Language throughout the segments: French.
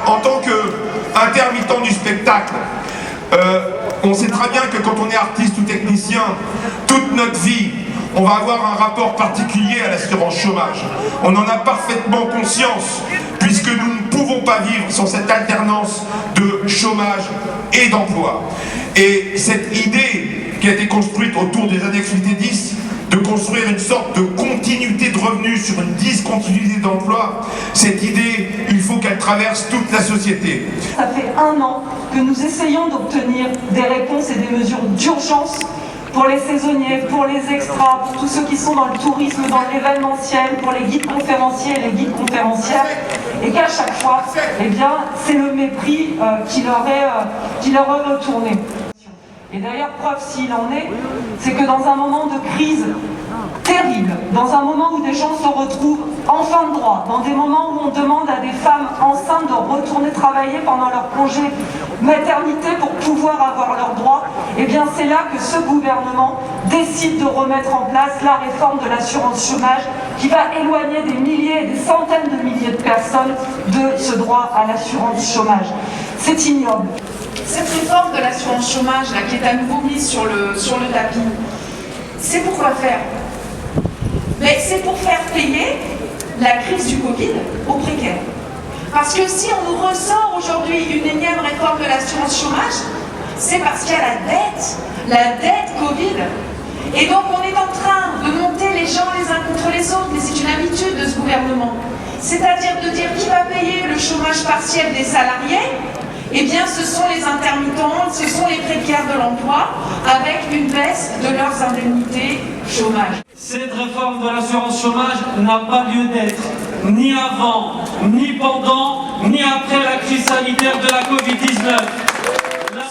En tant qu'intermittent du spectacle, on sait très bien que quand on est artiste ou technicien, toute notre vie, on va avoir un rapport particulier à l'assurance chômage. On en a parfaitement conscience, puisque nous ne pouvons pas vivre sans cette alternance de chômage et d'emploi. Et cette idée qui a été construite autour des années 70, de construire une sorte de continuité de revenus sur une discontinuité d'emploi, cette idée, il faut qu'elle traverse toute la société. Ça fait 1 an que nous essayons d'obtenir des réponses et des mesures d'urgence pour les saisonniers, pour les extras, pour tous ceux qui sont dans le tourisme, dans l'événementiel, pour les guides conférenciers et les guides conférencières, et qu'à chaque fois, eh bien, c'est le mépris qui leur est retourné. Et d'ailleurs, preuve s'il en est, c'est que dans un moment de crise terrible, dans un moment où des gens se retrouvent en fin de droit, dans des moments où on demande à des femmes enceintes de retourner travailler pendant leur congé maternité pour pouvoir avoir leurs droits, et bien c'est là que ce gouvernement décide de remettre en place la réforme de l'assurance chômage qui va éloigner des milliers et des centaines de milliers de personnes de ce droit à l'assurance chômage. C'est ignoble. Cette réforme de l'assurance chômage là, qui est à nouveau mise sur le tapis, c'est pour quoi faire? Mais c'est pour faire payer la crise du Covid aux précaires. Parce que si on nous ressort aujourd'hui une énième réforme de l'assurance chômage, c'est parce qu'il y a la dette Covid. Et donc on est en train de monter les gens les uns contre les autres, mais c'est une habitude de ce gouvernement. C'est-à-dire de dire qui va payer le chômage partiel des salariés. Eh bien, ce sont les intermittents, ce sont les précaires de l'emploi, avec une baisse de leurs indemnités chômage. Cette réforme de l'assurance chômage n'a pas lieu d'être, ni avant, ni pendant, ni après la crise sanitaire de la Covid-19.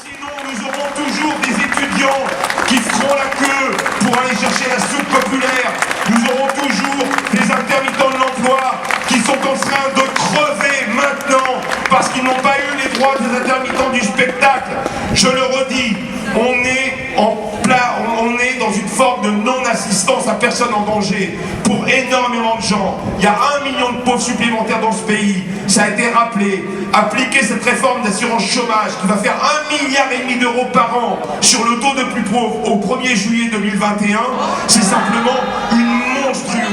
Sinon, nous aurons toujours des étudiants qui feront la queue pour aller chercher la soupe populaire. Nous aurons toujours des intermittents de l'emploi qui sont en train de crever maintenant parce qu'ils n'ont pas eu les droits des intermittents du spectacle. Je le redis, on est dans une forme de non-assistance à personne en danger pour énormément de gens. Il y a 1 million de pauvres supplémentaires dans ce pays. Ça a été rappelé. Appliquer cette réforme d'assurance chômage qui va faire 1,5 milliard d'euros par an sur le taux de plus pauvres au 1er juillet 2021, c'est simplement une monstruosité.